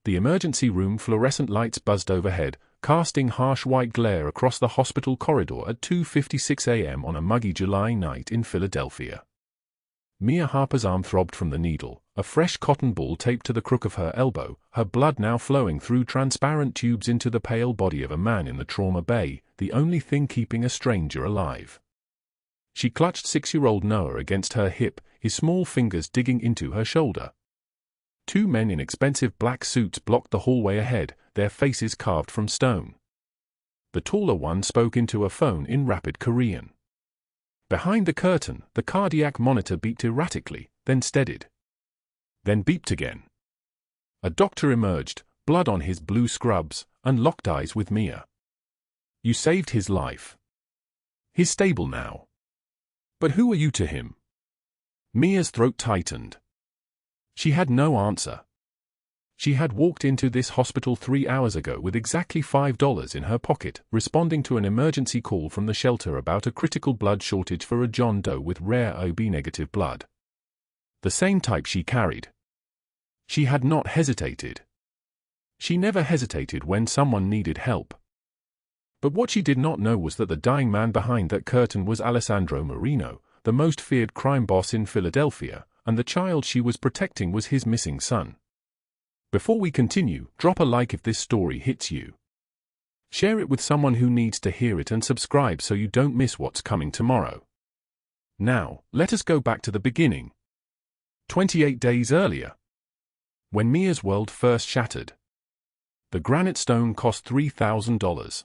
The emergency room fluorescent lights buzzed overhead, casting harsh white glare across the hospital corridor at 2:56 a.m. on a muggy July night in Philadelphia. Mia Harper's arm throbbed from the needle, a fresh cotton ball taped to the crook of her elbow, her blood now flowing through transparent tubes into the pale body of a man in the trauma bay, the only thing keeping a stranger alive. She clutched 6-year-old Noah against her hip, his small fingers digging into her shoulder. Two men in expensive black suits blocked the hallway ahead, their faces carved from stone. The taller one spoke into a phone in rapid Korean. Behind the curtain, the cardiac monitor beeped erratically, then steadied. Then beeped again. A doctor emerged, blood on his blue scrubs, and locked eyes with Mia. "You saved his life. He's stable now. But who are you to him?" Mia's throat tightened. She had no answer. She had walked into this hospital 3 hours ago with exactly $5 in her pocket, responding to an emergency call from the shelter about a critical blood shortage for a John Doe with rare OB-negative blood. The same type she carried. She had not hesitated. She never hesitated when someone needed help. But what she did not know was that the dying man behind that curtain was Alessandro Moreno, the most feared crime boss in Philadelphia, and the child she was protecting was his missing son. Before we continue, drop a like if this story hits you. Share it with someone who needs to hear it and subscribe so you don't miss what's coming tomorrow. Now, let us go back to the beginning. 28 days earlier. When Mia's world first shattered. The granite stone cost $3,000.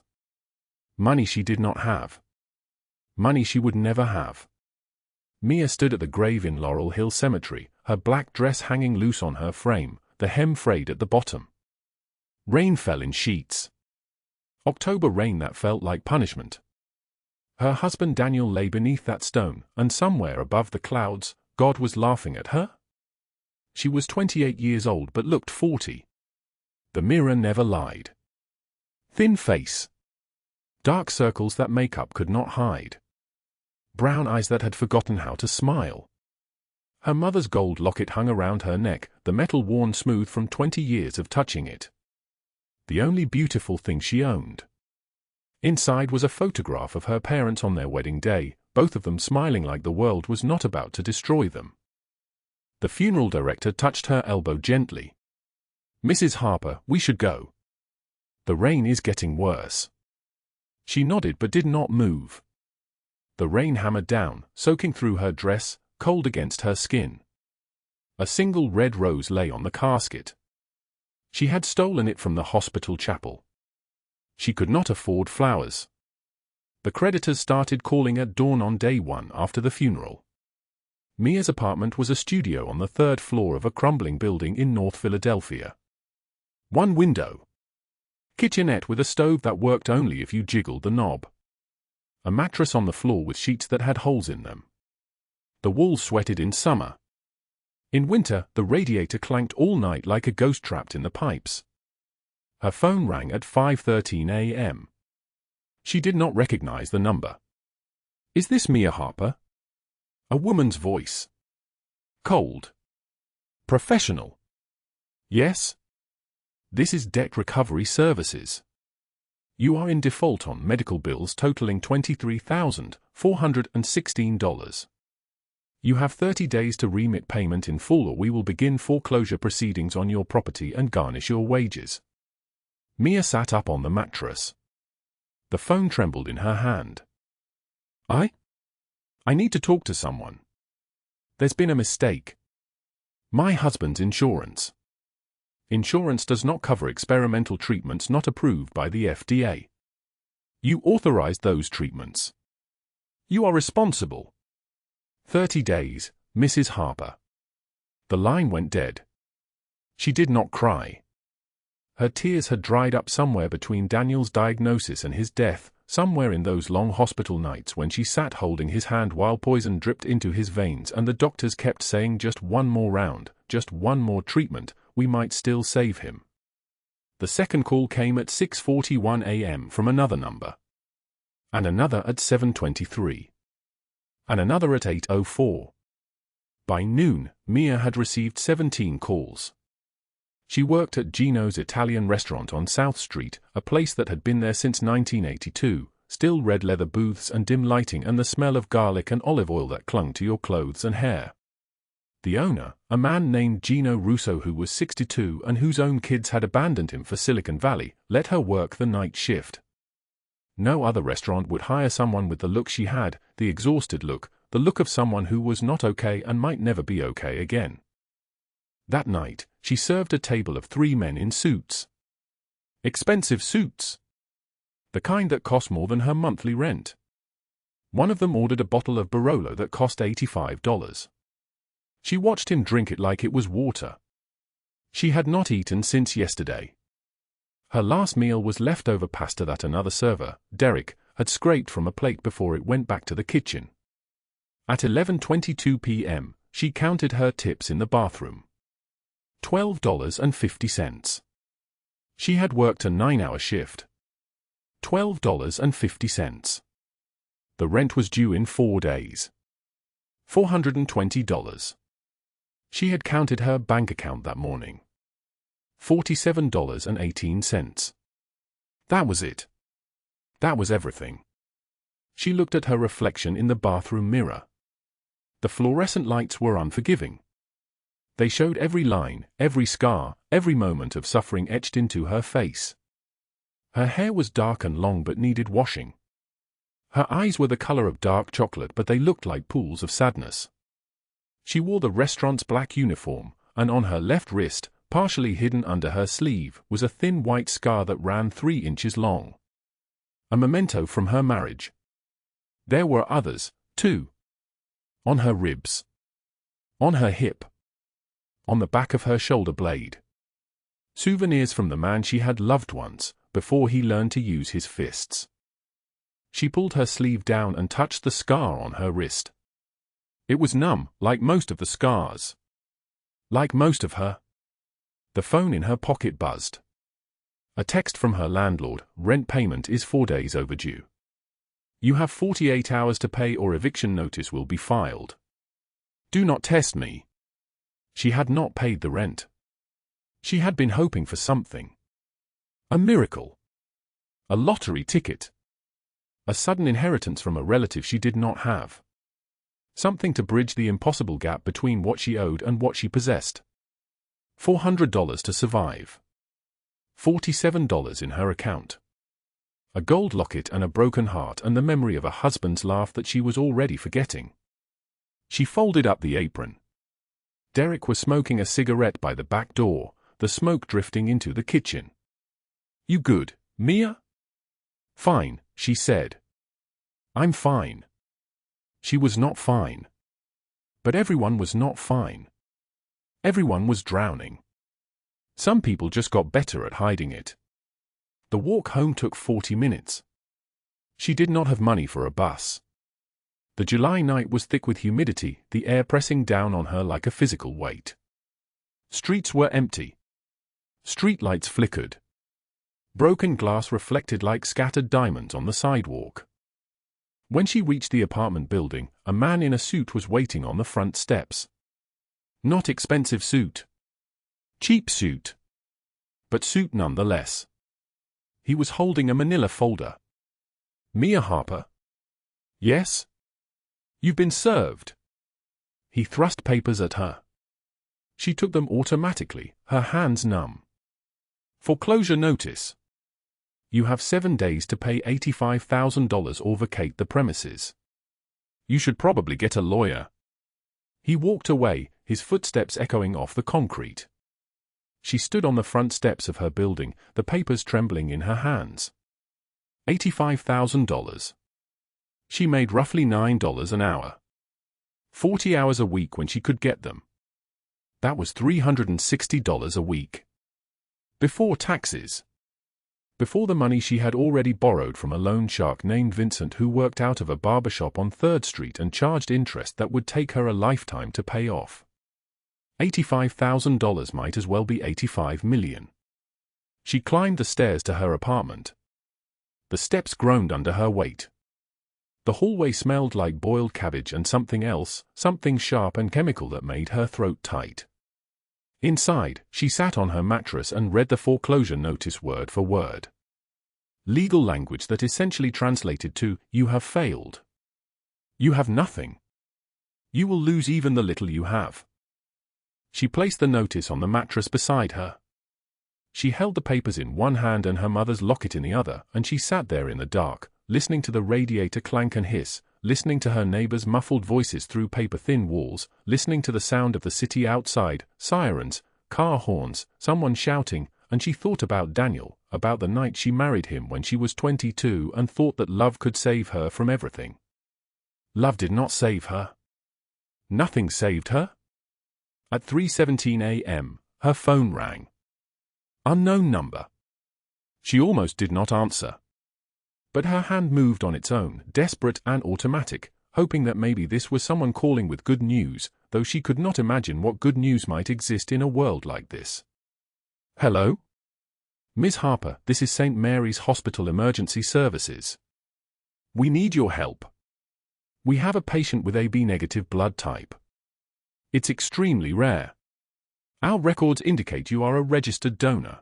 Money she did not have. Money she would never have. Mia stood at the grave in Laurel Hill Cemetery, her black dress hanging loose on her frame, the hem frayed at the bottom. Rain fell in sheets. October rain that felt like punishment. Her husband Daniel lay beneath that stone, and somewhere above the clouds, God was laughing at her? She was 28 years old but looked 40. The mirror never lied. Thin face. Dark circles that makeup could not hide. Brown eyes that had forgotten how to smile. Her mother's gold locket hung around her neck, the metal worn smooth from 20 years of touching it. The only beautiful thing she owned. Inside was a photograph of her parents on their wedding day, both of them smiling like the world was not about to destroy them. The funeral director touched her elbow gently. "Mrs. Harper, we should go. The rain is getting worse." She nodded but did not move. The rain hammered down, soaking through her dress, cold against her skin. A single red rose lay on the casket. She had stolen it from the hospital chapel. She could not afford flowers. The creditors started calling at dawn on day 1 after the funeral. Mia's apartment was a studio on the 3rd floor of a crumbling building in North Philadelphia. One window. Kitchenette with a stove that worked only if you jiggled the knob. A mattress on the floor with sheets that had holes in them. The walls sweated in summer. In winter, the radiator clanked all night like a ghost trapped in the pipes. Her phone rang at 5:13 a.m. She did not recognize the number. "Is this Mia Harper?" A woman's voice. Cold. Professional. "Yes. This is Debt Recovery Services. You are in default on medical bills totaling $23,416. You have 30 days to remit payment in full or we will begin foreclosure proceedings on your property and garnish your wages." Mia sat up on the mattress. The phone trembled in her hand. I need to talk to someone. There's been a mistake. My husband's insurance. Insurance does not cover experimental treatments not approved by the FDA. You authorized those treatments. You are responsible. 30 days, Mrs. Harper. The line went dead. She did not cry. Her tears had dried up somewhere between Daniel's diagnosis and his death, somewhere in those long hospital nights when she sat holding his hand while poison dripped into his veins and the doctors kept saying just one more round, just one more treatment, we might still save him. The second call came at 6:41 a.m. from another number. And another at 7:23. And another at 8:04. By noon, Mia had received 17 calls. She worked at Gino's Italian restaurant on South Street, a place that had been there since 1982, still red leather booths and dim lighting and the smell of garlic and olive oil that clung to your clothes and hair. The owner, a man named Gino Russo who was 62 and whose own kids had abandoned him for Silicon Valley, let her work the night shift. No other restaurant would hire someone with the look she had, the exhausted look, the look of someone who was not okay and might never be okay again. That night, she served a table of 3 men in suits. Expensive suits. The kind that cost more than her monthly rent. One of them ordered a bottle of Barolo that cost $85. She watched him drink it like it was water. She had not eaten since yesterday. Her last meal was leftover pasta that another server, Derek, had scraped from a plate before it went back to the kitchen. At 11:22 p.m., she counted her tips in the bathroom. $12.50. She had worked a 9-hour shift. $12.50. The rent was due in 4 days. $420. She had counted her bank account that morning. $47.18. That was it. That was everything. She looked at her reflection in the bathroom mirror. The fluorescent lights were unforgiving. They showed every line, every scar, every moment of suffering etched into her face. Her hair was dark and long but needed washing. Her eyes were the color of dark chocolate but they looked like pools of sadness. She wore the restaurant's black uniform, and on her left wrist, partially hidden under her sleeve, was a thin white scar that ran 3 inches long. A memento from her marriage. There were others, too. On her ribs. On her hip. On the back of her shoulder blade. Souvenirs from the man she had loved once, before he learned to use his fists. She pulled her sleeve down and touched the scar on her wrist. It was numb, like most of the scars. Like most of her. The phone in her pocket buzzed. A text from her landlord: rent payment is 4 days overdue. You have 48 hours to pay or eviction notice will be filed. Do not test me. She had not paid the rent. She had been hoping for something. A miracle. A lottery ticket. A sudden inheritance from a relative she did not have. Something to bridge the impossible gap between what she owed and what she possessed. $400 to survive. $47 in her account. A gold locket and a broken heart and the memory of a husband's laugh that she was already forgetting. She folded up the apron. Derek was smoking a cigarette by the back door, the smoke drifting into the kitchen. You good, Mia? Fine, she said. I'm fine. She was not fine. But everyone was not fine. Everyone was drowning. Some people just got better at hiding it. The walk home took 40 minutes. She did not have money for a bus. The July night was thick with humidity, the air pressing down on her like a physical weight. Streets were empty. Streetlights flickered. Broken glass reflected like scattered diamonds on the sidewalk. When she reached the apartment building, a man in a suit was waiting on the front steps. Not expensive suit. Cheap suit. But suit nonetheless. He was holding a manila folder. Mia Harper? Yes? You've been served. He thrust papers at her. She took them automatically, her hands numb. Foreclosure notice. You have 7 days to pay $85,000 or vacate the premises. You should probably get a lawyer. He walked away, his footsteps echoing off the concrete. She stood on the front steps of her building, the papers trembling in her hands. $85,000. She made roughly $9 an hour. 40 hours a week when she could get them. That was $360 a week. Before taxes. Before the money she had already borrowed from a loan shark named Vincent who worked out of a barbershop on 3rd Street and charged interest that would take her a lifetime to pay off. $85,000 might as well be 85 million. She climbed the stairs to her apartment. The steps groaned under her weight. The hallway smelled like boiled cabbage and something else, something sharp and chemical that made her throat tight. Inside, she sat on her mattress and read the foreclosure notice word for word. Legal language that essentially translated to, "You have failed. You have nothing. You will lose even the little you have." She placed the notice on the mattress beside her. She held the papers in one hand and her mother's locket in the other, and she sat there in the dark, listening to the radiator clank and hiss, listening to her neighbors' muffled voices through paper-thin walls, listening to the sound of the city outside, sirens, car horns, someone shouting, and she thought about Daniel, about the night she married him when she was 22 and thought that love could save her from everything. Love did not save her. Nothing saved her. At 3:17 a.m., her phone rang. Unknown number. She almost did not answer. But her hand moved on its own, desperate and automatic, hoping that maybe this was someone calling with good news, though she could not imagine what good news might exist in a world like this. Hello? Ms. Harper, this is St. Mary's Hospital Emergency Services. We need your help. We have a patient with AB-negative blood type. It's extremely rare. Our records indicate you are a registered donor.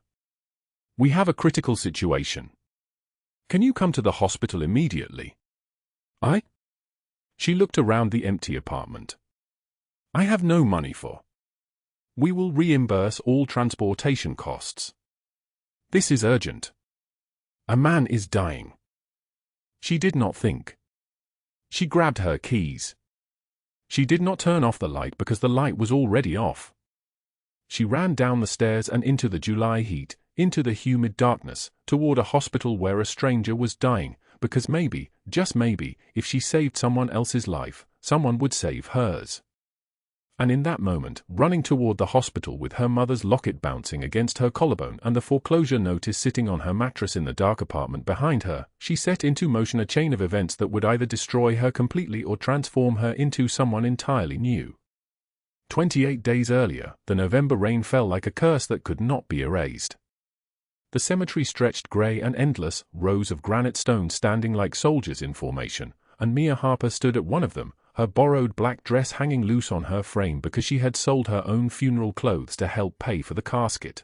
We have a critical situation. Can you come to the hospital immediately? She looked around the empty apartment. I have no money for. We will reimburse all transportation costs. This is urgent. A man is dying. She did not think. She grabbed her keys. She did not turn off the light because the light was already off. She ran down the stairs and into the July heat, into the humid darkness, toward a hospital where a stranger was dying, because maybe, just maybe, if she saved someone else's life, someone would save hers. And in that moment, running toward the hospital with her mother's locket bouncing against her collarbone and the foreclosure notice sitting on her mattress in the dark apartment behind her, she set into motion a chain of events that would either destroy her completely or transform her into someone entirely new. 28 days earlier, the November rain fell like a curse that could not be erased. The cemetery stretched grey and endless, rows of granite stones standing like soldiers in formation, and Mia Harper stood at one of them, her borrowed black dress hanging loose on her frame because she had sold her own funeral clothes to help pay for the casket.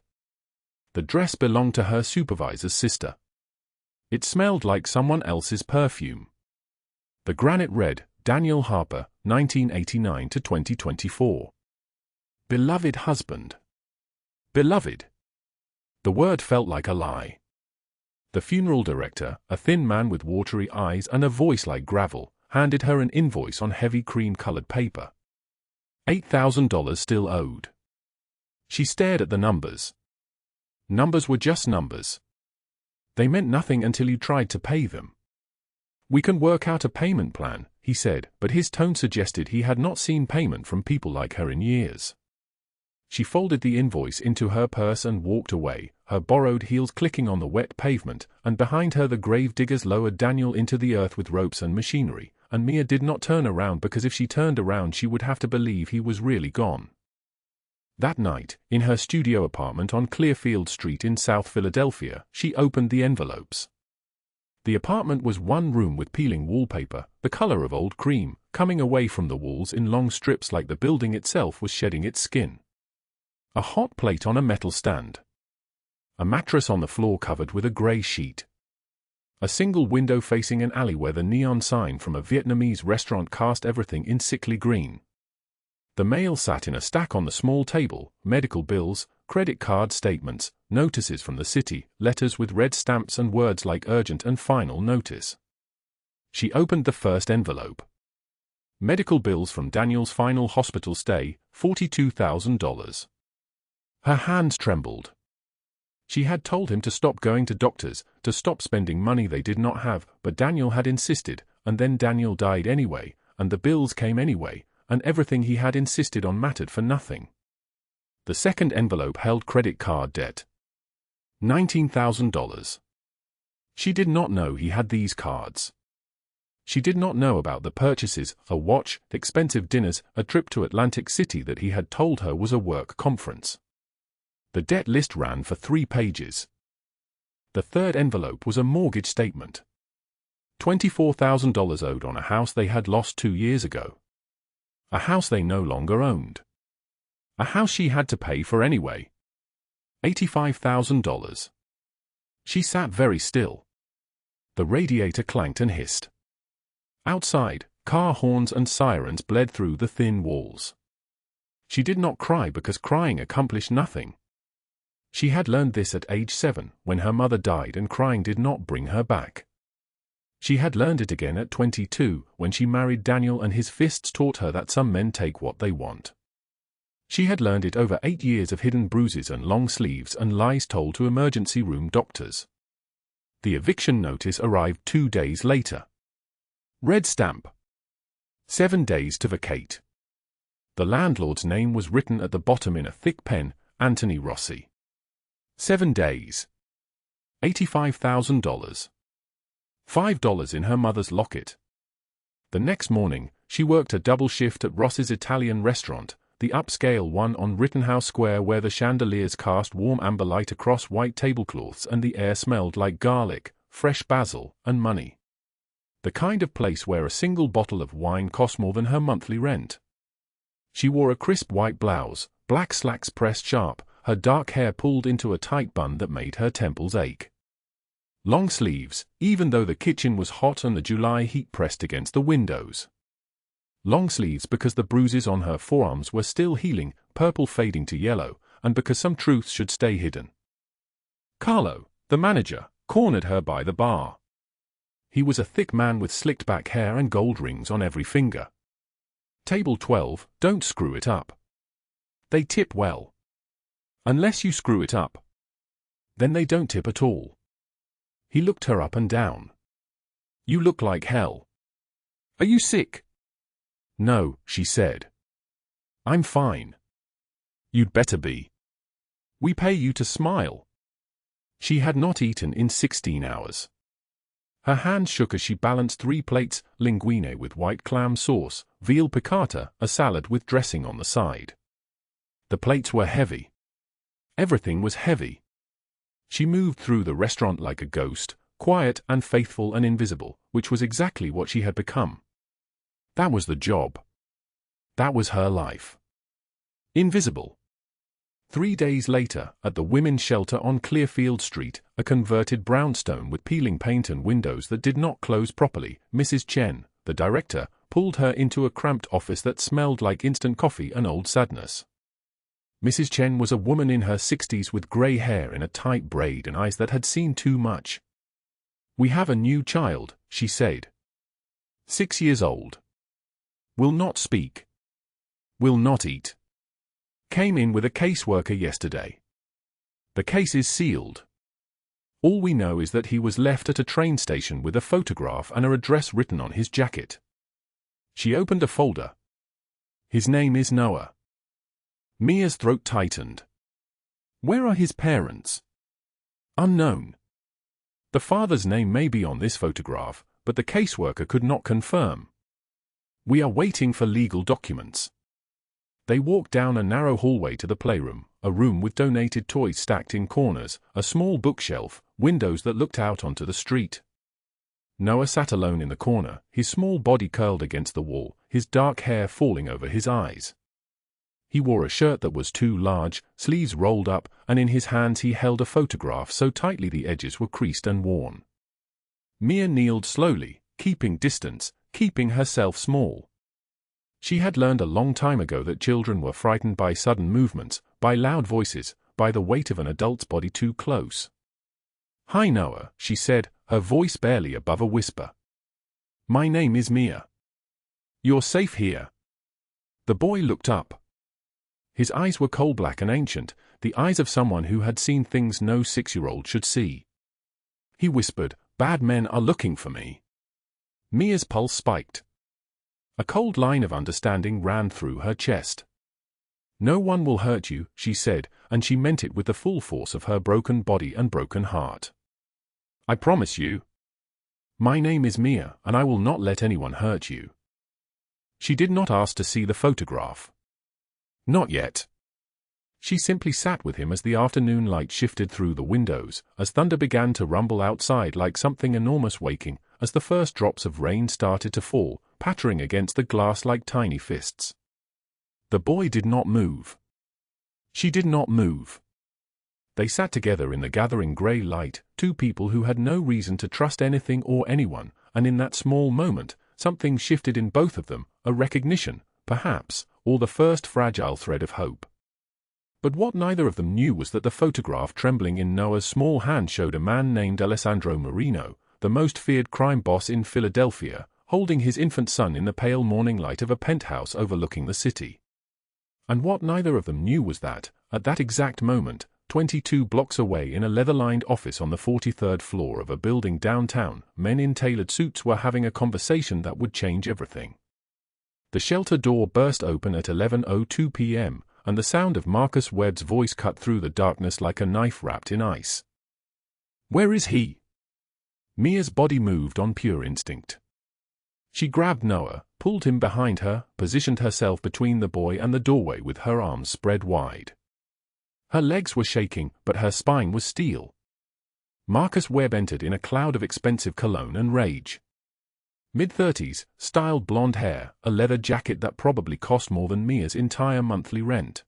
The dress belonged to her supervisor's sister. It smelled like someone else's perfume. The granite read, Daniel Harper, 1989 to 2024. Beloved husband. Beloved. The word felt like a lie. The funeral director, a thin man with watery eyes and a voice like gravel, handed her an invoice on heavy cream-colored paper. $8,000 still owed. She stared at the numbers. Numbers were just numbers. They meant nothing until you tried to pay them. We can work out a payment plan, he said, but his tone suggested he had not seen payment from people like her in years. She folded the invoice into her purse and walked away, her borrowed heels clicking on the wet pavement, and behind her the grave diggers lowered Daniel into the earth with ropes and machinery, and Mia did not turn around because if she turned around she would have to believe he was really gone. That night, in her studio apartment on Clearfield Street in South Philadelphia, she opened the envelopes. The apartment was one room with peeling wallpaper, the color of old cream, coming away from the walls in long strips like the building itself was shedding its skin. A hot plate on a metal stand. A mattress on the floor covered with a gray sheet. A single window facing an alley where the neon sign from a Vietnamese restaurant cast everything in sickly green. The mail sat in a stack on the small table, medical bills, credit card statements, notices from the city, letters with red stamps and words like urgent and final notice. She opened the first envelope. Medical bills from Daniel's final hospital stay, $42,000. Her hands trembled. She had told him to stop going to doctors, to stop spending money they did not have, but Daniel had insisted, and then Daniel died anyway, and the bills came anyway, and everything he had insisted on mattered for nothing. The second envelope held credit card debt. $19,000. She did not know he had these cards. She did not know about the purchases, a watch, expensive dinners, a trip to Atlantic City that he had told her was a work conference. The debt list ran for 3 pages. The third envelope was a mortgage statement. $24,000 owed on a house they had lost 2 years ago. A house they no longer owned. A house she had to pay for anyway. $85,000. She sat very still. The radiator clanked and hissed. Outside, car horns and sirens bled through the thin walls. She did not cry because crying accomplished nothing. She had learned this at age 7, when her mother died and crying did not bring her back. She had learned it again at 22, when she married Daniel and his fists taught her that some men take what they want. She had learned it over 8 years of hidden bruises and long sleeves and lies told to emergency room doctors. The eviction notice arrived 2 days later. Red stamp. 7 days to vacate. The landlord's name was written at the bottom in a thick pen, Anthony Rossi. 7 days. $85,000. $5 in her mother's locket. The next morning, she worked a double shift at Ross's Italian restaurant, the upscale one on Rittenhouse Square, where the chandeliers cast warm amber light across white tablecloths and the air smelled like garlic, fresh basil, and money. The kind of place where a single bottle of wine cost more than her monthly rent. She wore a crisp white blouse, black slacks pressed sharp, her dark hair pulled into a tight bun that made her temples ache. Long sleeves, even though the kitchen was hot and the July heat pressed against the windows. Long sleeves because the bruises on her forearms were still healing, purple fading to yellow, and because some truths should stay hidden. Carlo, the manager, cornered her by the bar. He was a thick man with slicked back hair and gold rings on every finger. Table 12, don't screw it up. They tip well. Unless you screw it up. Then they don't tip at all. He looked her up and down. You look like hell. Are you sick? No, she said. I'm fine. You'd better be. We pay you to smile. She had not eaten in 16 hours. Her hands shook as she balanced 3 plates, linguine with white clam sauce, veal piccata, a salad with dressing on the side. The plates were heavy. Everything was heavy. She moved through the restaurant like a ghost, quiet and faithful and invisible, which was exactly what she had become. That was the job. That was her life. Invisible. 3 days later, at the women's shelter on Clearfield Street, a converted brownstone with peeling paint and windows that did not close properly, Mrs. Chen, the director, pulled her into a cramped office that smelled like instant coffee and old sadness. Mrs. Chen was a woman in her 60s with grey hair in a tight braid and eyes that had seen too much. We have a new child, she said. 6 years old. Will not speak. Will not eat. Came in with a caseworker yesterday. The case is sealed. All we know is that he was left at a train station with a photograph and an address written on his jacket. She opened a folder. His name is Noah. Mia's throat tightened. Where are his parents? Unknown. The father's name may be on this photograph, but the caseworker could not confirm. We are waiting for legal documents. They walked down a narrow hallway to the playroom, a room with donated toys stacked in corners, a small bookshelf, windows that looked out onto the street. Noah sat alone in the corner, his small body curled against the wall, his dark hair falling over his eyes. He wore a shirt that was too large, sleeves rolled up, and in his hands he held a photograph so tightly the edges were creased and worn. Mia kneeled slowly, keeping distance, keeping herself small. She had learned a long time ago that children were frightened by sudden movements, by loud voices, by the weight of an adult's body too close. Hi Noah, she said, her voice barely above a whisper. My name is Mia. You're safe here. The boy looked up. His eyes were coal-black and ancient, the eyes of someone who had seen things no 6-year-old should see. He whispered, bad men are looking for me. Mia's pulse spiked. A cold line of understanding ran through her chest. No one will hurt you, she said, and she meant it with the full force of her broken body and broken heart. I promise you. My name is Mia, and I will not let anyone hurt you. She did not ask to see the photograph. Not yet. She simply sat with him as the afternoon light shifted through the windows, as thunder began to rumble outside like something enormous waking, as the first drops of rain started to fall, pattering against the glass like tiny fists. The boy did not move. She did not move. They sat together in the gathering grey light, two people who had no reason to trust anything or anyone, and in that small moment, something shifted in both of them, a recognition, perhaps, or the first fragile thread of hope. But what neither of them knew was that the photograph trembling in Noah's small hand showed a man named Alessandro Moreno, the most feared crime boss in Philadelphia, holding his infant son in the pale morning light of a penthouse overlooking the city. And what neither of them knew was that, at that exact moment, 22 blocks away in a leather-lined office on the 43rd floor of a building downtown, men in tailored suits were having a conversation that would change everything. The shelter door burst open at 11:02 p.m., and the sound of Marcus Webb's voice cut through the darkness like a knife wrapped in ice. "Where is he?" Mia's body moved on pure instinct. She grabbed Noah, pulled him behind her, positioned herself between the boy and the doorway with her arms spread wide. Her legs were shaking, but her spine was steel. Marcus Webb entered in a cloud of expensive cologne and rage. Mid-30s, styled blonde hair, a leather jacket that probably cost more than Mia's entire monthly rent.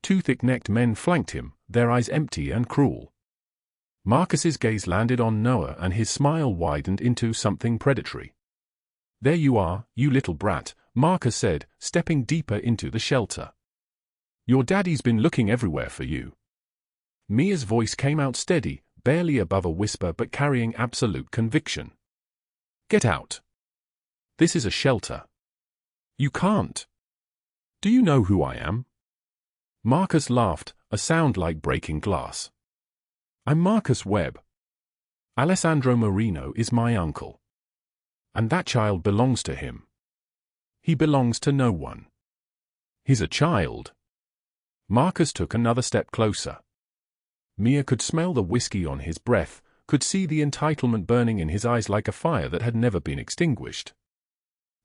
Two thick-necked men flanked him, their eyes empty and cruel. Marcus's gaze landed on Noah and his smile widened into something predatory. "There you are, you little brat," Marcus said, stepping deeper into the shelter. "Your daddy's been looking everywhere for you." Mia's voice came out steady, barely above a whisper but carrying absolute conviction. "Get out. This is a shelter. You can't. Do you know who I am?" Marcus laughed, a sound like breaking glass. "I'm Marcus Webb. Alessandro Moreno is my uncle. And that child belongs to him. He belongs to no one. He's a child." Marcus took another step closer. Mia could smell the whiskey on his breath, could see the entitlement burning in his eyes like a fire that had never been extinguished.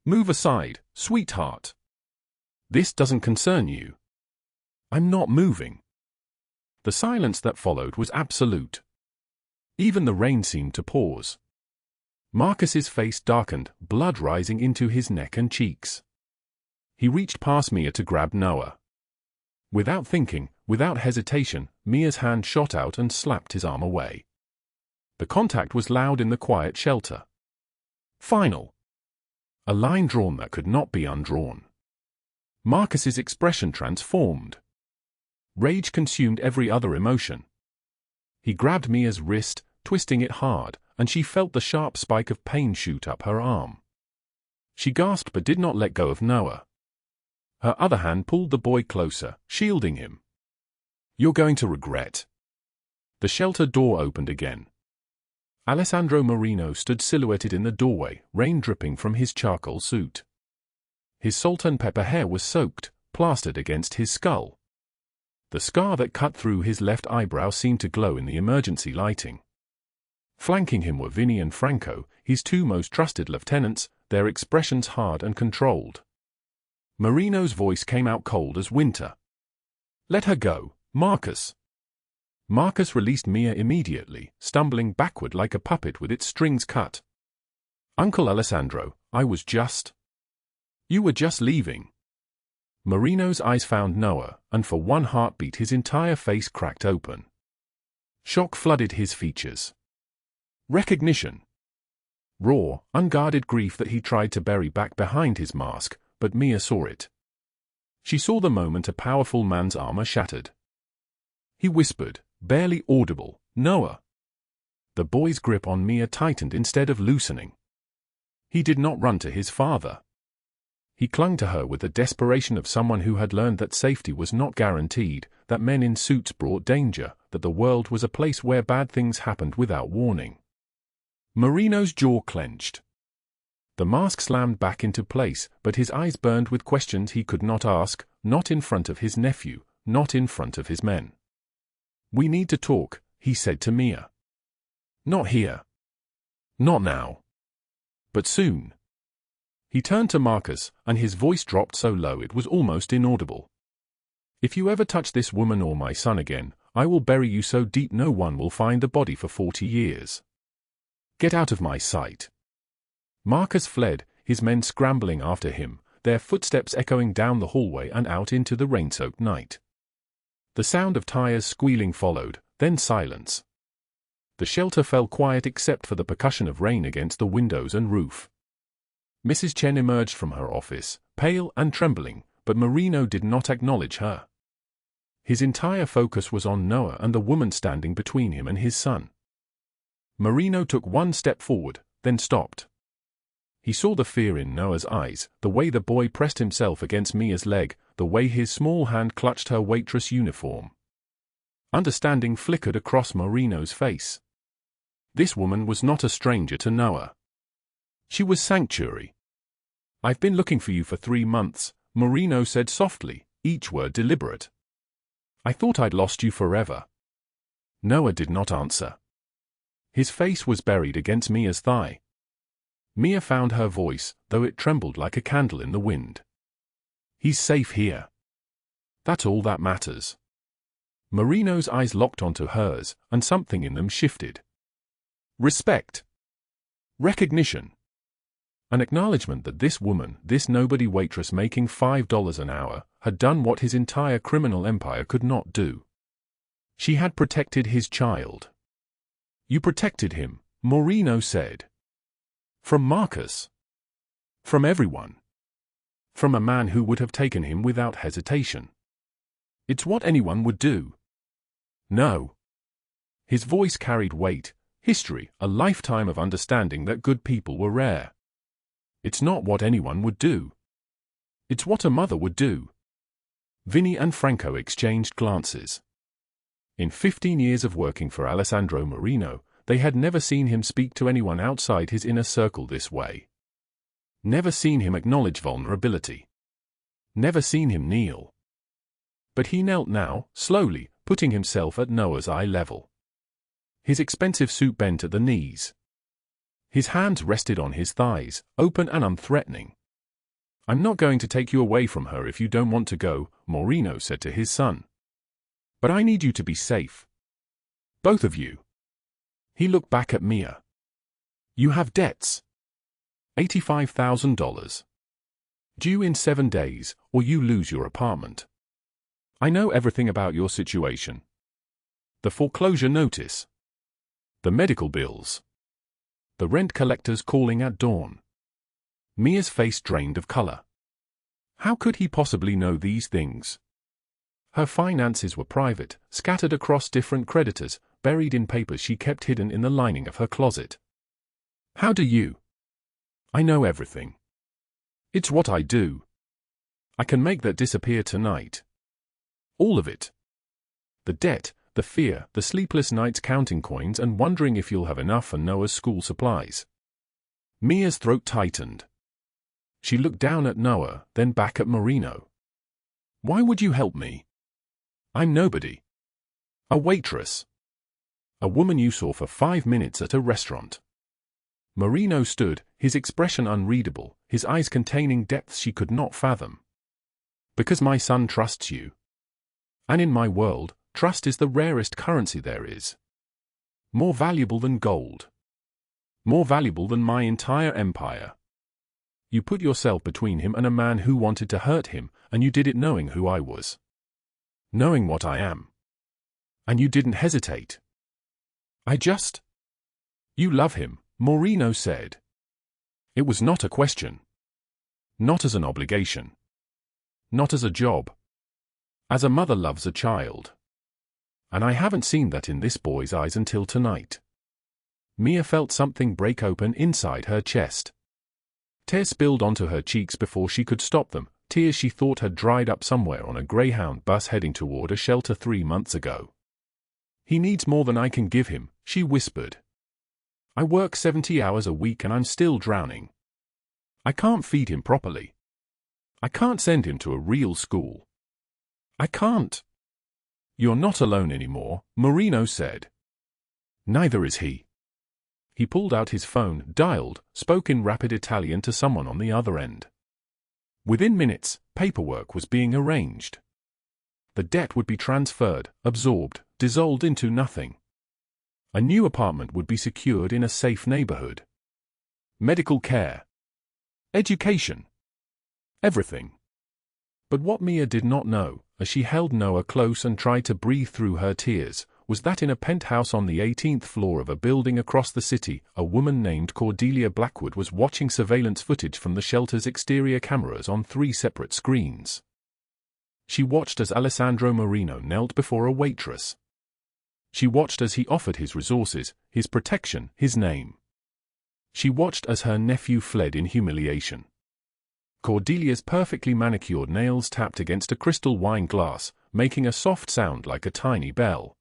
"Move aside, sweetheart. This doesn't concern you." "I'm not moving." The silence that followed was absolute. Even the rain seemed to pause. Marcus's face darkened, blood rising into his neck and cheeks. He reached past Mia to grab Noah. Without thinking, without hesitation, Mia's hand shot out and slapped his arm away. The contact was loud in the quiet shelter. Final. A line drawn that could not be undrawn. Marcus's expression transformed. Rage consumed every other emotion. He grabbed Mia's wrist, twisting it hard, and she felt the sharp spike of pain shoot up her arm. She gasped but did not let go of Noah. Her other hand pulled the boy closer, shielding him. "You're going to regret." The shelter door opened again. Alessandro Moreno stood silhouetted in the doorway, rain dripping from his charcoal suit. His salt and pepper hair was soaked, plastered against his skull. The scar that cut through his left eyebrow seemed to glow in the emergency lighting. Flanking him were Vinny and Franco, his two most trusted lieutenants, their expressions hard and controlled. Moreno's voice came out cold as winter. "Let her go, Marcus." Marcus released Mia immediately, stumbling backward like a puppet with its strings cut. "Uncle Alessandro, I was just—" "You were just leaving." Moreno's eyes found Noah, and for one heartbeat his entire face cracked open. Shock flooded his features. Recognition. Raw, unguarded grief that he tried to bury back behind his mask, but Mia saw it. She saw the moment a powerful man's armor shattered. He whispered, barely audible, "Noah." The boy's grip on Mia tightened instead of loosening. He did not run to his father. He clung to her with the desperation of someone who had learned that safety was not guaranteed, that men in suits brought danger, that the world was a place where bad things happened without warning. Moreno's jaw clenched. The mask slammed back into place, but his eyes burned with questions he could not ask, not in front of his nephew, not in front of his men. "We need to talk," he said to Mia. "Not here. Not now. But soon." He turned to Marcus, and his voice dropped so low it was almost inaudible. "If you ever touch this woman or my son again, I will bury you so deep no one will find the body for 40 years. Get out of my sight." Marcus fled, his men scrambling after him, their footsteps echoing down the hallway and out into the rain-soaked night. The sound of tires squealing followed, then silence. The shelter fell quiet except for the percussion of rain against the windows and roof. Mrs. Chen emerged from her office, pale and trembling, but Moreno did not acknowledge her. His entire focus was on Noah and the woman standing between him and his son. Moreno took one step forward, then stopped. He saw the fear in Noah's eyes, the way the boy pressed himself against Mia's leg, the way his small hand clutched her waitress uniform. Understanding flickered across Moreno's face. This woman was not a stranger to Noah. She was sanctuary. "I've been looking for you for 3 months," Moreno said softly, each word deliberate. "I thought I'd lost you forever." Noah did not answer. His face was buried against Mia's thigh. Mia found her voice, though it trembled like a candle in the wind. "He's safe here. That's all that matters." Moreno's eyes locked onto hers, and something in them shifted. Respect. Recognition. An acknowledgement that this woman, this nobody waitress making $5 an hour, had done what his entire criminal empire could not do. She had protected his child. "You protected him," Moreno said. "From Marcus. From everyone. From a man who would have taken him without hesitation. It's what anyone would do." "No." His voice carried weight, history, a lifetime of understanding that good people were rare. "It's not what anyone would do. It's what a mother would do." Vinny and Franco exchanged glances. In 15 years of working for Alessandro Moreno, they had never seen him speak to anyone outside his inner circle this way. Never seen him acknowledge vulnerability. Never seen him kneel. But he knelt now, slowly, putting himself at Noah's eye level. His expensive suit bent at the knees. His hands rested on his thighs, open and unthreatening. "I'm not going to take you away from her if you don't want to go," Moreno said to his son. "But I need you to be safe. Both of you." He looked back at Mia. "You have debts. $85,000. Due in 7 days, or you lose your apartment. I know everything about your situation. The foreclosure notice. The medical bills. The rent collectors calling at dawn." Mia's face drained of color. How could he possibly know these things? Her finances were private, scattered across different creditors, buried in papers she kept hidden in the lining of her closet. "How do you?" "I know everything. It's what I do. I can make that disappear tonight. All of it. The debt, the fear, the sleepless nights counting coins and wondering if you'll have enough for Noah's school supplies." Mia's throat tightened. She looked down at Noah, then back at Moreno. "Why would you help me? I'm nobody. A waitress. A woman you saw for 5 minutes at a restaurant." Moreno stood, his expression unreadable, his eyes containing depths she could not fathom. "Because my son trusts you. And in my world, trust is the rarest currency there is. More valuable than gold. More valuable than my entire empire. You put yourself between him and a man who wanted to hurt him, and you did it knowing who I was. Knowing what I am. And you didn't hesitate. I just—" "You love him," Moreno said. It was not a question. Not as an obligation. Not as a job. As a mother loves a child. And I haven't seen that in this boy's eyes until tonight. Mia felt something break open inside her chest. Tears spilled onto her cheeks before she could stop them, tears she thought had dried up somewhere on a Greyhound bus heading toward a shelter 3 months ago. "He needs more than I can give him," she whispered. "I work 70 hours a week and I'm still drowning. I can't feed him properly. I can't send him to a real school. I can't." "You're not alone anymore," Moreno said. "Neither is he." He pulled out his phone, dialed, spoke in rapid Italian to someone on the other end. Within minutes, paperwork was being arranged. The debt would be transferred, absorbed, dissolved into nothing. A new apartment would be secured in a safe neighborhood. Medical care. Education. Everything. But what Mia did not know, as she held Noah close and tried to breathe through her tears, was that in a penthouse on the 18th floor of a building across the city, a woman named Cordelia Blackwood was watching surveillance footage from the shelter's exterior cameras on 3 separate screens. She watched as Alessandro Moreno knelt before a waitress. She watched as he offered his resources, his protection, his name. She watched as her nephew fled in humiliation. Cordelia's perfectly manicured nails tapped against a crystal wine glass, making a soft sound like a tiny bell.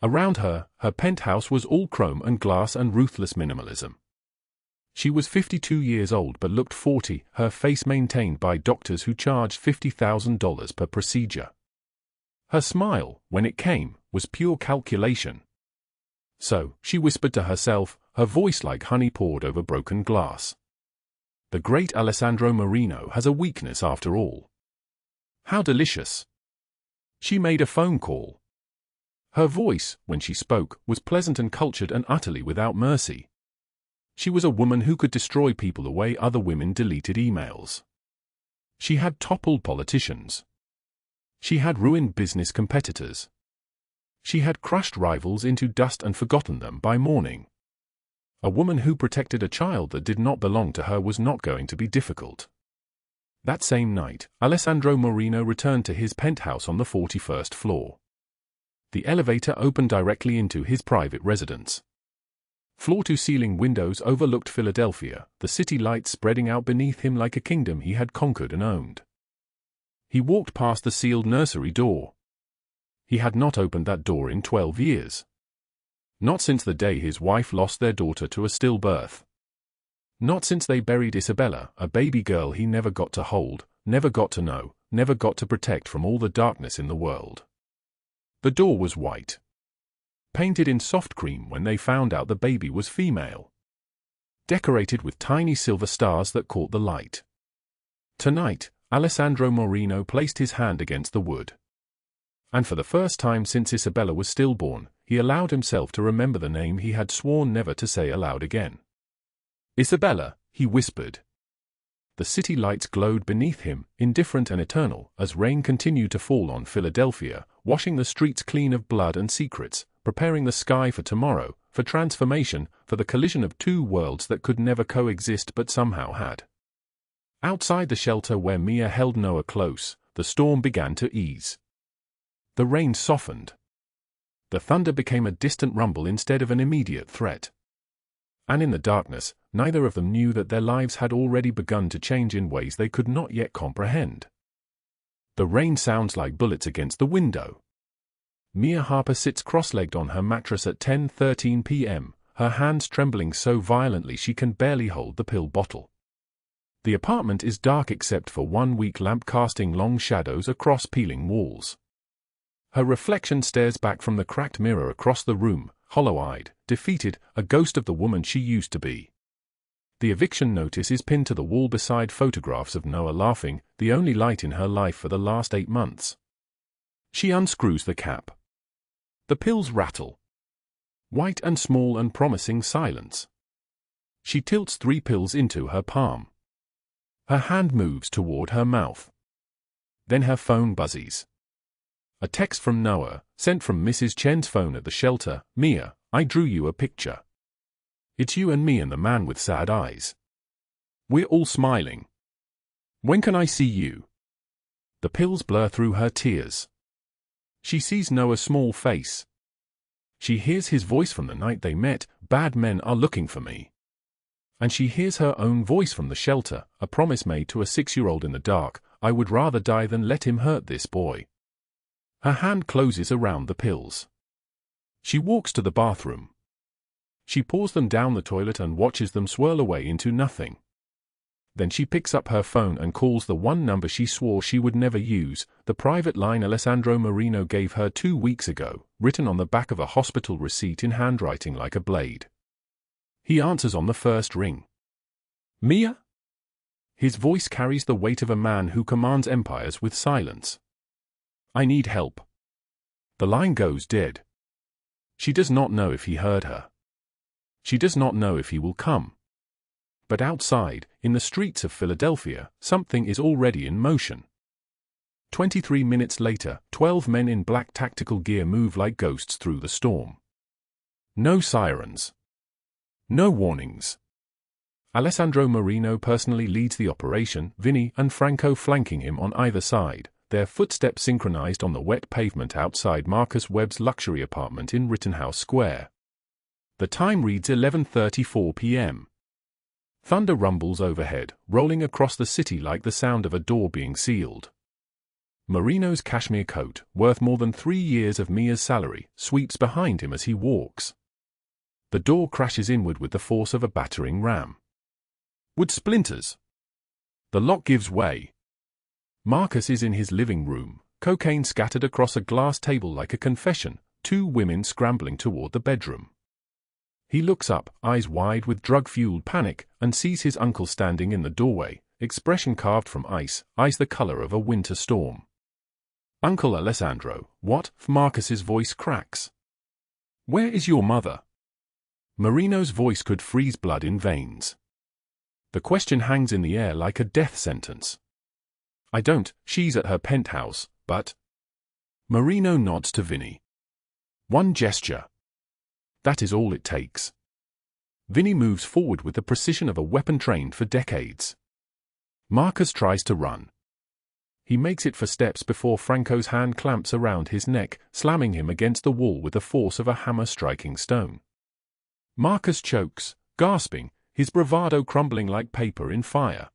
Around her, her penthouse was all chrome and glass and ruthless minimalism. She was 52 years old but looked 40, her face maintained by doctors who charged $50,000 per procedure. Her smile, when it came, was pure calculation. So, she whispered to herself, her voice like honey poured over broken glass. The great Alessandro Moreno has a weakness after all. How delicious. She made a phone call. Her voice, when she spoke, was pleasant and cultured and utterly without mercy. She was a woman who could destroy people the way other women deleted emails. She had toppled politicians. She had ruined business competitors. She had crushed rivals into dust and forgotten them by morning. A woman who protected a child that did not belong to her was not going to be difficult. That same night, Alessandro Moreno returned to his penthouse on the 41st floor. The elevator opened directly into his private residence. Floor-to-ceiling windows overlooked Philadelphia, the city lights spreading out beneath him like a kingdom he had conquered and owned. He walked past the sealed nursery door. He had not opened that door in 12 years. Not since the day his wife lost their daughter to a stillbirth. Not since they buried Isabella, a baby girl he never got to hold, never got to know, never got to protect from all the darkness in the world. The door was white. Painted in soft cream when they found out the baby was female. Decorated with tiny silver stars that caught the light. Tonight, Alessandro Moreno placed his hand against the wood. And for the first time since Isabella was stillborn, he allowed himself to remember the name he had sworn never to say aloud again. Isabella, he whispered. The city lights glowed beneath him, indifferent and eternal, as rain continued to fall on Philadelphia, washing the streets clean of blood and secrets, preparing the sky for tomorrow, for transformation, for the collision of 2 worlds that could never coexist but somehow had. Outside the shelter where Mia held Noah close, the storm began to ease. The rain softened. The thunder became a distant rumble instead of an immediate threat. And in the darkness, neither of them knew that their lives had already begun to change in ways they could not yet comprehend. The rain sounds like bullets against the window. Mia Harper sits cross-legged on her mattress at 10:13 p.m., her hands trembling so violently she can barely hold the pill bottle. The apartment is dark except for one weak lamp casting long shadows across peeling walls. Her reflection stares back from the cracked mirror across the room, hollow-eyed, defeated, a ghost of the woman she used to be. The eviction notice is pinned to the wall beside photographs of Noah laughing, the only light in her life for the last 8 months. She unscrews the cap. The pills rattle. White and small and promising silence. She tilts 3 pills into her palm. Her hand moves toward her mouth. Then her phone buzzes. A text from Noah, sent from Mrs. Chen's phone at the shelter. Mia, I drew you a picture. It's you and me and the man with sad eyes. We're all smiling. When can I see you? The pills blur through her tears. She sees Noah's small face. She hears his voice from the night they met, bad men are looking for me. And she hears her own voice from the shelter, a promise made to a 6-year-old in the dark, I would rather die than let him hurt this boy. Her hand closes around the pills. She walks to the bathroom. She pours them down the toilet and watches them swirl away into nothing. Then she picks up her phone and calls the one number she swore she would never use, the private line Alessandro Moreno gave her 2 weeks ago, written on the back of a hospital receipt in handwriting like a blade. He answers on the first ring. Mia? His voice carries the weight of a man who commands empires with silence. I need help. The line goes dead. She does not know if he heard her. She does not know if he will come. But outside, in the streets of Philadelphia, something is already in motion. 23 minutes later, 12 men in black tactical gear move like ghosts through the storm. No sirens. No warnings. Alessandro Moreno personally leads the operation, Vinny and Franco flanking him on either side, their footsteps synchronized on the wet pavement outside Marcus Webb's luxury apartment in Rittenhouse Square. The time reads 11:34 p.m. Thunder rumbles overhead, rolling across the city like the sound of a door being sealed. Moreno's cashmere coat, worth more than 3 years of Mia's salary, sweeps behind him as he walks. The door crashes inward with the force of a battering ram. Wood splinters. The lock gives way. Marcus is in his living room, cocaine scattered across a glass table like a confession, 2 women scrambling toward the bedroom. He looks up, eyes wide with drug-fueled panic, and sees his uncle standing in the doorway, expression carved from ice, eyes the color of a winter storm. Uncle Alessandro, what? Marcus's voice cracks. Where is your mother? Moreno's voice could freeze blood in veins. The question hangs in the air like a death sentence. I don't, she's at her penthouse, but... Moreno nods to Vinny. One gesture. That is all it takes. Vinny moves forward with the precision of a weapon trained for decades. Marcus tries to run. He makes it for steps before Franco's hand clamps around his neck, slamming him against the wall with the force of a hammer striking stone. Marcus chokes, gasping, his bravado crumbling like paper in fire.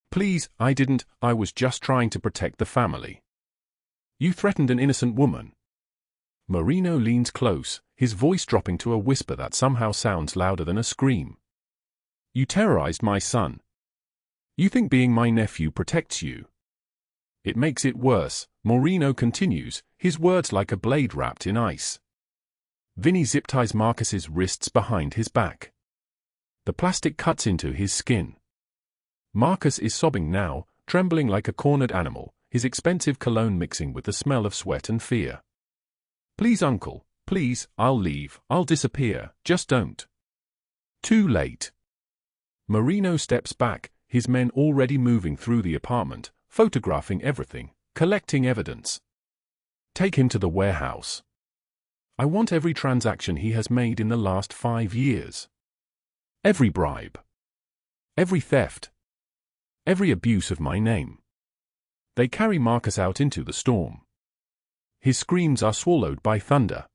Please, I didn't, I was just trying to protect the family. You threatened an innocent woman. Moreno leans close, his voice dropping to a whisper that somehow sounds louder than a scream. You terrorized my son. You think being my nephew protects you. It makes it worse, Moreno continues, his words like a blade wrapped in ice. Vinny zip-ties Marcus's wrists behind his back. The plastic cuts into his skin. Marcus is sobbing now, trembling like a cornered animal, his expensive cologne mixing with the smell of sweat and fear. Please, uncle, please, I'll leave, I'll disappear, just don't. Too late. Moreno steps back, his men already moving through the apartment, photographing everything, collecting evidence. Take him to the warehouse. I want every transaction he has made in the last 5 years. Every bribe. Every theft. Every abuse of my name. They carry Marcus out into the storm. His screams are swallowed by thunder.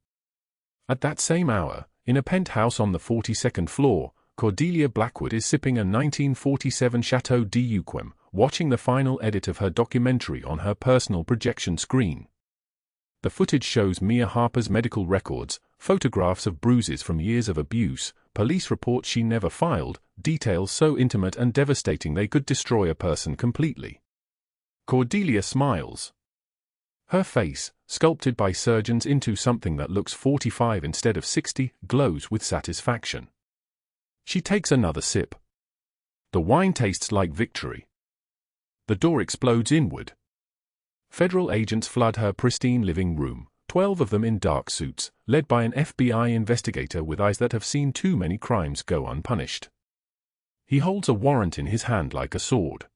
At that same hour, in a penthouse on the 42nd floor, Cordelia Blackwood is sipping a 1947 Chateau d'Yquem, watching the final edit of her documentary on her personal projection screen. The footage shows Mia Harper's medical records, photographs of bruises from years of abuse, police reports she never filed, details so intimate and devastating they could destroy a person completely. Cordelia smiles. Her face, sculpted by surgeons into something that looks 45 instead of 60, glows with satisfaction. She takes another sip. The wine tastes like victory. The door explodes inward. Federal agents flood her pristine living room, 12 of them in dark suits, led by an FBI investigator with eyes that have seen too many crimes go unpunished. He holds a warrant in his hand like a sword.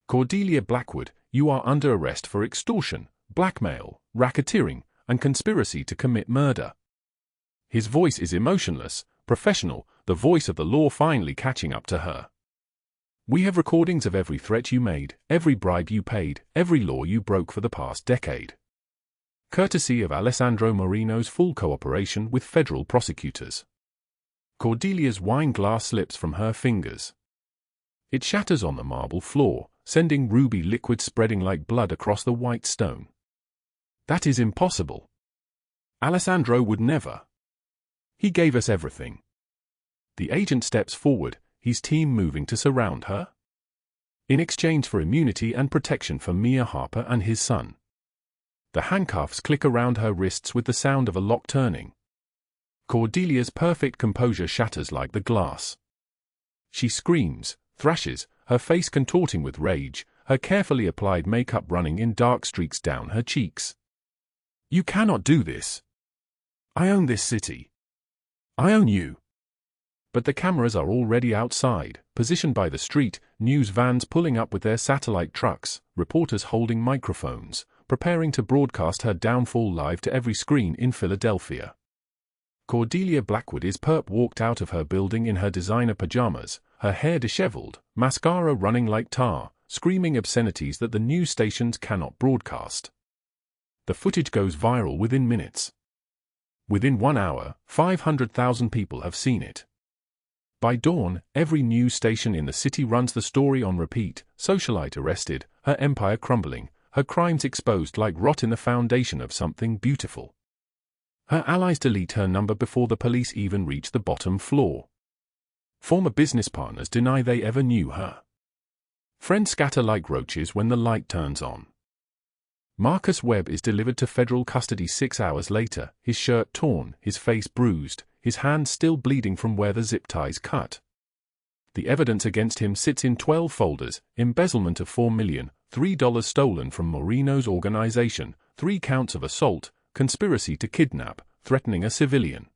Cordelia Blackwood, you are under arrest for extortion, blackmail, racketeering, and conspiracy to commit murder. His voice is emotionless, professional, the voice of the law finally catching up to her. We have recordings of every threat you made, every bribe you paid, every law you broke for the past decade. Courtesy of Alessandro Moreno's full cooperation with federal prosecutors. Cordelia's wine glass slips from her fingers. It shatters on the marble floor, sending ruby liquid spreading like blood across the white stone. That is impossible. Alessandro would never. He gave us everything. The agent steps forward, his team moving to surround her. In exchange for immunity and protection for Mia Harper and his son. The handcuffs click around her wrists with the sound of a lock turning. Cordelia's perfect composure shatters like the glass. She screams, thrashes, her face contorting with rage, her carefully applied makeup running in dark streaks down her cheeks. You cannot do this. I own this city. I own you. But the cameras are already outside, positioned by the street, news vans pulling up with their satellite trucks, reporters holding microphones, preparing to broadcast her downfall live to every screen in Philadelphia. Cordelia Blackwood's perp walked out of her building in her designer pajamas, her hair disheveled, mascara running like tar, screaming obscenities that the news stations cannot broadcast. The footage goes viral within minutes. Within 1 hour, 500,000 people have seen it. By dawn, every news station in the city runs the story on repeat: socialite arrested, her empire crumbling, her crimes exposed like rot in the foundation of something beautiful. Her allies delete her number before the police even reach the bottom floor. Former business partners deny they ever knew her. Friends scatter like roaches when the light turns on. Marcus Webb is delivered to federal custody 6 hours later, his shirt torn, his face bruised, his hands still bleeding from where the zip ties cut. The evidence against him sits in 12 folders: embezzlement of $4 million, $3 stolen from Moreno's organization, 3 counts of assault, conspiracy to kidnap, threatening a civilian.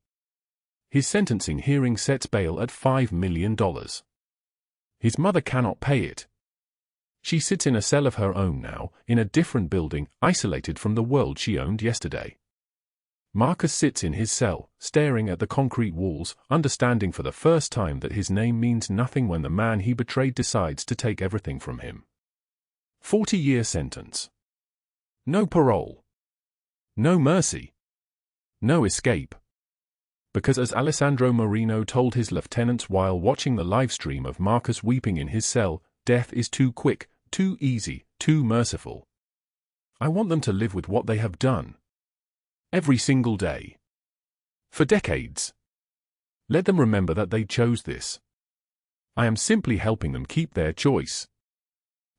His sentencing hearing sets bail at $5 million. His mother cannot pay it. She sits in a cell of her own now, in a different building, isolated from the world she owned yesterday. Marcus sits in his cell, staring at the concrete walls, understanding for the first time that his name means nothing when the man he betrayed decides to take everything from him. 40-year sentence. No parole. No mercy. No escape. Because as Alessandro Moreno told his lieutenants while watching the live stream of Marcus weeping in his cell, death is too quick, too easy, too merciful. I want them to live with what they have done. Every single day. For decades. Let them remember that they chose this. I am simply helping them keep their choice.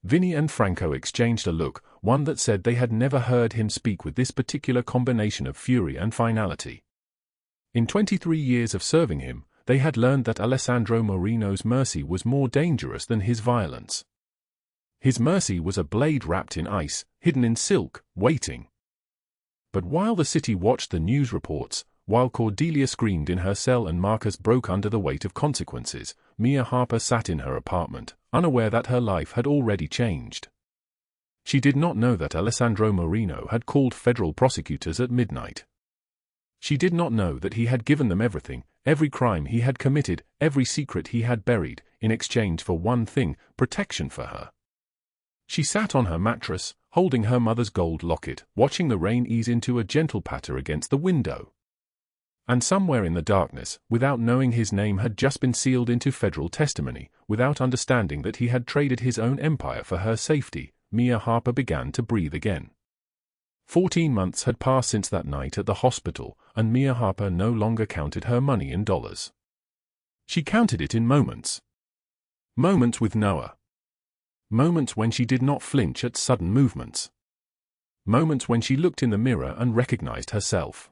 Vinny and Franco exchanged a look, one that said they had never heard him speak with this particular combination of fury and finality. In 23 years of serving him, they had learned that Alessandro Moreno's mercy was more dangerous than his violence. His mercy was a blade wrapped in ice, hidden in silk, waiting. But while the city watched the news reports, while Cordelia screamed in her cell and Marcus broke under the weight of consequences, Mia Harper sat in her apartment, unaware that her life had already changed. She did not know that Alessandro Moreno had called federal prosecutors at midnight. She did not know that he had given them everything, every crime he had committed, every secret he had buried, in exchange for one thing: protection for her. She sat on her mattress, holding her mother's gold locket, watching the rain ease into a gentle patter against the window. And somewhere in the darkness, without knowing his name had just been sealed into federal testimony, without understanding that he had traded his own empire for her safety, Mia Harper began to breathe again. 14 months had passed since that night at the hospital, and Mia Harper no longer counted her money in dollars. She counted it in moments. Moments with Noah. Moments when she did not flinch at sudden movements. Moments when she looked in the mirror and recognized herself.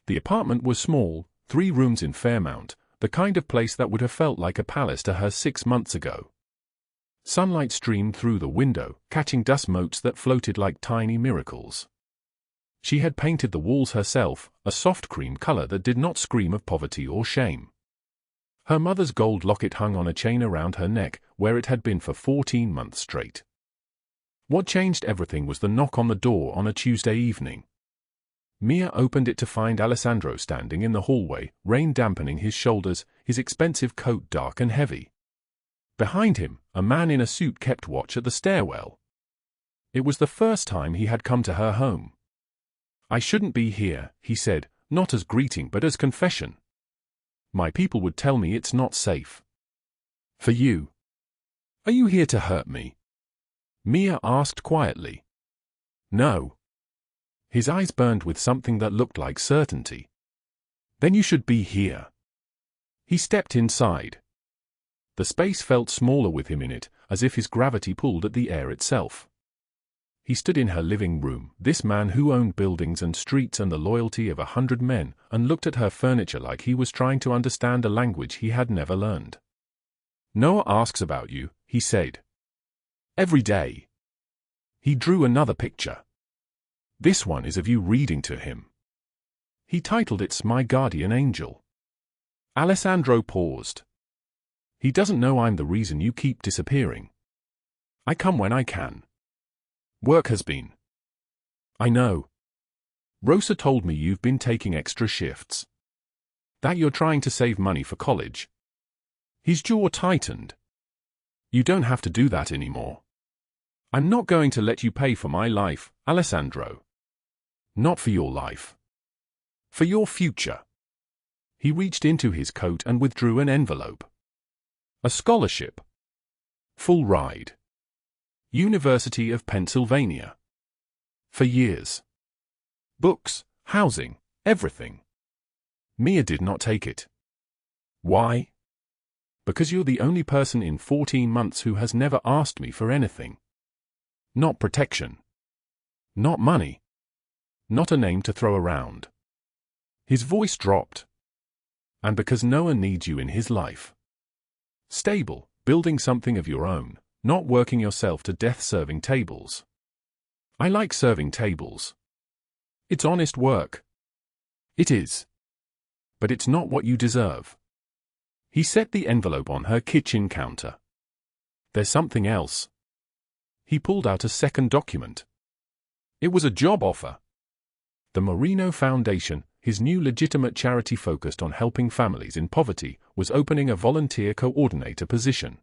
The apartment was small, 3 rooms in Fairmount, the kind of place that would have felt like a palace to her 6 months ago. Sunlight streamed through the window, catching dust motes that floated like tiny miracles. She had painted the walls herself, a soft cream color that did not scream of poverty or shame. Her mother's gold locket hung on a chain around her neck, where it had been for 14 months straight. What changed everything was the knock on the door on a Tuesday evening. Mia opened it to find Alessandro standing in the hallway, rain dampening his shoulders, his expensive coat dark and heavy. Behind him, a man in a suit kept watch at the stairwell. It was the first time he had come to her home. "I shouldn't be here," he said, not as greeting but as confession. "My people would tell me it's not safe." "For you? Are you here to hurt me?" Mia asked quietly. "No." His eyes burned with something that looked like certainty. "Then you should be here." He stepped inside. The space felt smaller with him in it, as if his gravity pulled at the air itself. He stood in her living room, this man who owned buildings and streets and the loyalty of 100 men, and looked at her furniture like he was trying to understand a language he had never learned. "Noah asks about you," he said. "Every day." He drew another picture. "This one is of you reading to him." He titled it "My Guardian Angel." Alessandro paused. He doesn't know I'm the reason you keep disappearing. I come when I can. Work has been. I know. Rosa told me you've been taking extra shifts. That you're trying to save money for college. His jaw tightened. You don't have to do that anymore. I'm not going to let you pay for my life, Alessandro. Not for your life. For your future. He reached into his coat and withdrew an envelope. A scholarship. Full ride. University of Pennsylvania. For years. Books, housing, everything. Mia did not take it. Why? Because you're the only person in 14 months who has never asked me for anything. Not protection. Not money. Not a name to throw around. His voice dropped. And because no one needs you in his life. Stable, building something of your own, not working yourself to death serving tables. I like serving tables. It's honest work. It is. But it's not what you deserve. He set the envelope on her kitchen counter. There's something else. He pulled out a second document. It was a job offer. The Moreno Foundation, his new legitimate charity focused on helping families in poverty, was opening a volunteer coordinator position.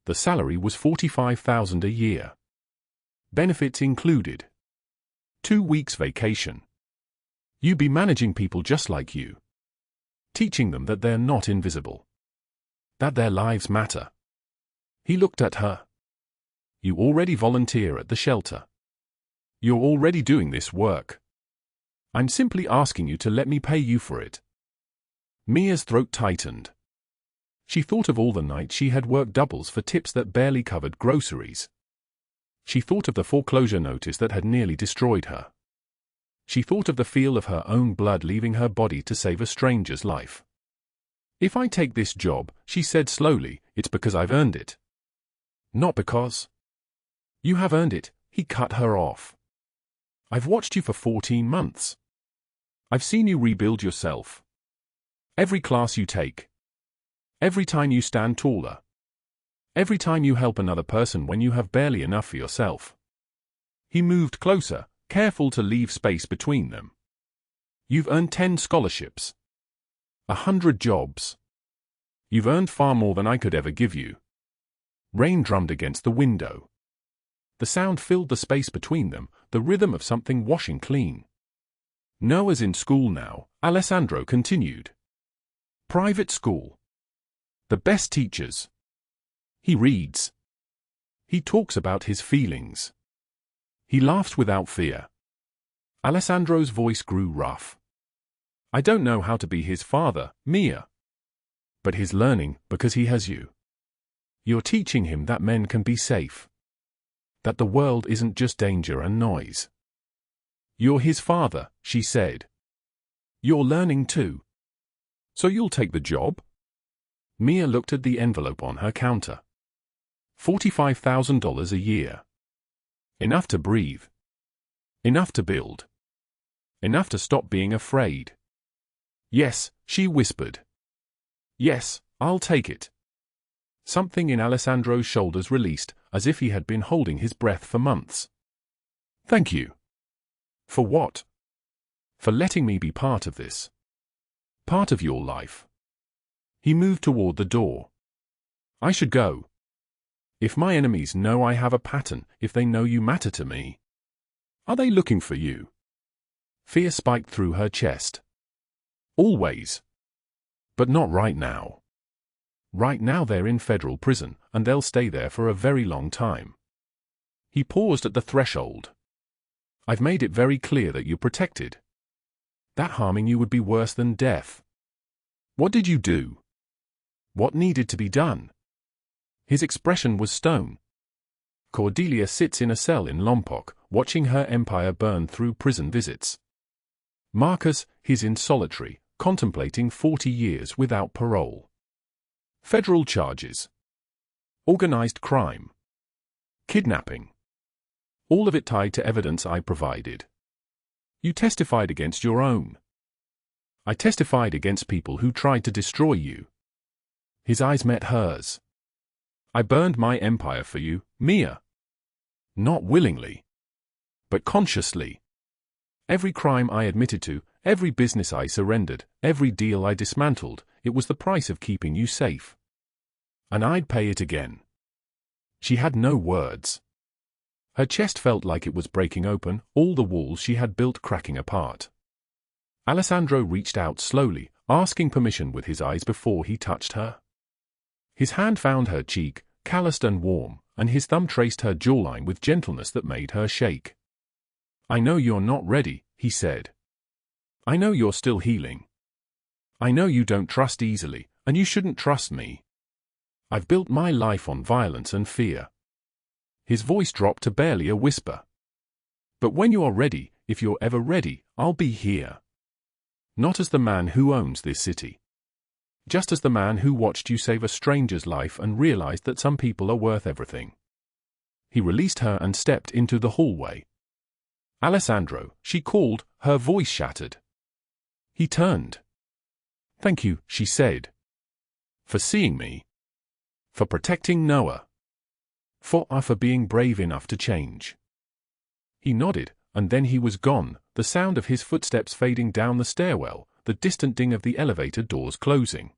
The salary was $45,000 a year. Benefits included 2 weeks vacation. You'd be managing people just like you. Teaching them that they're not invisible. That their lives matter. He looked at her. You already volunteer at the shelter. You're already doing this work. I'm simply asking you to let me pay you for it. Mia's throat tightened. She thought of all the nights she had worked doubles for tips that barely covered groceries. She thought of the foreclosure notice that had nearly destroyed her. She thought of the feel of her own blood leaving her body to save a stranger's life. If I take this job, she said slowly, it's because I've earned it. Not because. You have earned it, he cut her off. I've watched you for 14 months. I've seen you rebuild yourself. Every class you take. Every time you stand taller. Every time you help another person when you have barely enough for yourself. He moved closer, careful to leave space between them. You've earned 10 scholarships. 100 jobs. You've earned far more than I could ever give you. Rain drummed against the window. The sound filled the space between them, the rhythm of something washing clean. Noah's in school now, Alessandro continued. Private school. The best teachers. He reads. He talks about his feelings. He laughs without fear. Alessandro's voice grew rough. I don't know how to be his father, Mia. But he's learning because he has you. You're teaching him that men can be safe. That the world isn't just danger and noise. You're his father, she said. You're learning too. So you'll take the job? Mia looked at the envelope on her counter. $45,000 a year. Enough to breathe. Enough to build. Enough to stop being afraid. Yes, she whispered. Yes, I'll take it. Something in Alessandro's shoulders released, as if he had been holding his breath for months. Thank you. For what? For letting me be part of this. Part of your life. He moved toward the door. I should go. If my enemies know I have a pattern, if they know you matter to me. Are they looking for you? Fear spiked through her chest. Always. But not right now. Right now they're in federal prison, and they'll stay there for a very long time. He paused at the threshold. I've made it very clear that you're protected. That harming you would be worse than death. What did you do? What needed to be done? His expression was stone. Cordelia sits in a cell in Lompoc, watching her empire burn through prison visits. Marcus, he's in solitary, contemplating 40 years without parole. Federal charges. Organized crime. Kidnapping. All of it tied to evidence I provided. You testified against your own. I testified against people who tried to destroy you. His eyes met hers. I burned my empire for you, Mia. Not willingly, but consciously. Every crime I admitted to, every business I surrendered, every deal I dismantled, it was the price of keeping you safe. And I'd pay it again. She had no words. Her chest felt like it was breaking open, all the walls she had built cracking apart. Alessandro reached out slowly, asking permission with his eyes before he touched her. His hand found her cheek, calloused and warm, and his thumb traced her jawline with gentleness that made her shake. I know you're not ready, he said. I know you're still healing. I know you don't trust easily, and you shouldn't trust me. I've built my life on violence and fear. His voice dropped to barely a whisper. But when you are ready, if you're ever ready, I'll be here. Not as the man who owns this city. Just as the man who watched you save a stranger's life and realized that some people are worth everything. He released her and stepped into the hallway. Alessandro, she called, her voice shattered. He turned. Thank you, she said. For seeing me. For protecting Noah. For being brave enough to change. He nodded, and then he was gone, the sound of his footsteps fading down the stairwell, the distant ding of the elevator doors closing.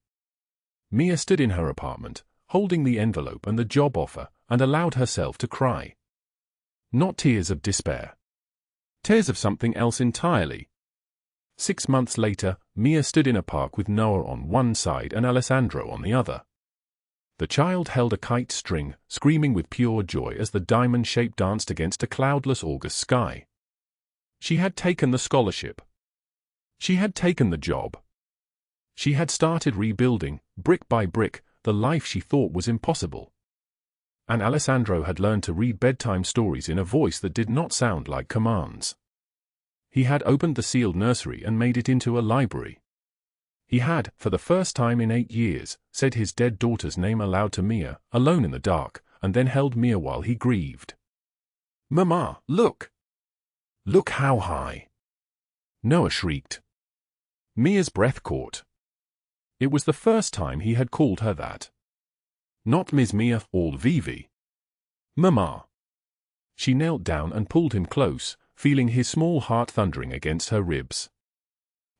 Mia stood in her apartment, holding the envelope and the job offer, and allowed herself to cry. Not tears of despair. Tears of something else entirely. 6 months later, Mia stood in a park with Noah on one side and Alessandro on the other. The child held a kite string, screaming with pure joy as the diamond shape danced against a cloudless August sky. She had taken the scholarship. She had taken the job. She had started rebuilding, brick by brick, the life she thought was impossible. And Alessandro had learned to read bedtime stories in a voice that did not sound like commands. He had opened the sealed nursery and made it into a library. He had, for the first time in 8 years, said his dead daughter's name aloud to Mia, alone in the dark, and then held Mia while he grieved. Mama, look! Look how high! Noah shrieked. Mia's breath caught. It was the first time he had called her that. Not Ms. Mia or Vivi. Mama. She knelt down and pulled him close, feeling his small heart thundering against her ribs.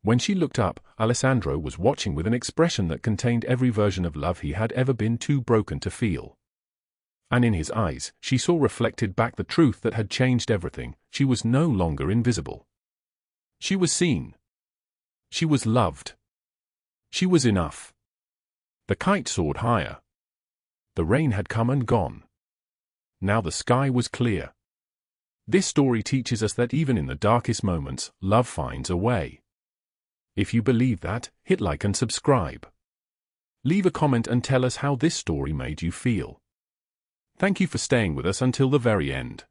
When she looked up, Alessandro was watching with an expression that contained every version of love he had ever been too broken to feel. And in his eyes, she saw reflected back the truth that had changed everything. She was no longer invisible. She was seen. She was loved. She was enough. The kite soared higher. The rain had come and gone. Now the sky was clear. This story teaches us that even in the darkest moments, love finds a way. If you believe that, hit like and subscribe. Leave a comment and tell us how this story made you feel. Thank you for staying with us until the very end.